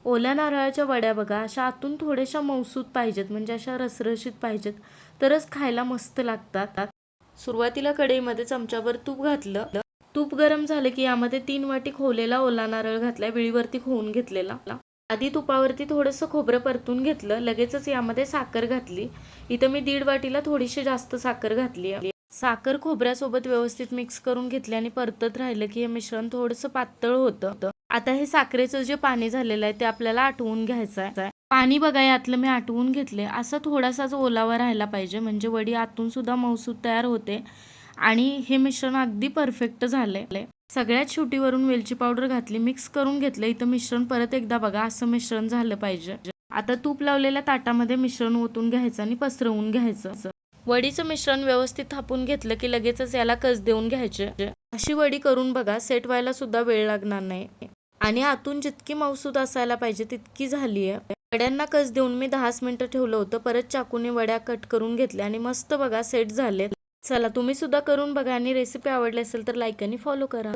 ओल्या नारळाच्या वड्या बघा अशा आतून थोड्याशा मऊसूत पाहिजेत, म्हणजे अशा रसरशीत पाहिजेत, तरच खायला मस्त लागतात. सुरुवातीला कढईमध्ये चमच्याभर तूप घातलं. तूप गरम झालं की यामध्ये 3 वाटी खोवलेला ओला नारळ घातला, विळीवरती खोवून घेतलेला. आधी तुपावरती थोडंसं खोबरं परतून घेतलं, लगेचच यामध्ये साखर घातली. इथं मी 1.5 वाटीला थोडीशी जास्त साखर घातली. साखर खोबऱ्यासोबत व्यवस्थित मिक्स करून घेतली आणि परतत राहिलं की हे मिश्रण थोडंसं पातळ होतं. आता हे साखरेचं जे पाणी झालेलं आहे ते आपल्याला आटवून घ्यायचं आहे. पाणी बघा यातलं मी आटवून घेतले. असा थोडासाच ओलावा राहायला पाहिजे, म्हणजे वडी आतून सुद्धा मऊसूत तयार होते आणि हे मिश्रण अगदी परफेक्ट झालंय. सगळ्यात शेवटी वरून वेलची पावडर घातली, मिक्स करून घेतलं. इथं मिश्रण परत एकदा बघा असं मिश्रण झालं पाहिजे. आता तूप लावलेल्या ताटामध्ये मिश्रण ओतून घ्यायचं आणि पसरवून घ्यायचं. वडीचं मिश्रण व्यवस्थित थापून घेतलं की लगेचच याला कस देऊन घ्यायचे. अशी वडी करून बघा, सेट व्हायला सुद्धा वेळ लागणार नाही आणि आतून जितकी मऊसूत असायला पाहिजे तितकी झाली आहे. वड्यांना कस देऊन मी 10 मिनिटं ठेवलं होतं. परत चाकूने वड्या कट करून घेतल्या आणि मस्त बघा सेट झाले. चला तुम्ही सुद्धा करून बघा आणि रेसिपी आवडली असेल तर लाईक आणि फॉलो करा.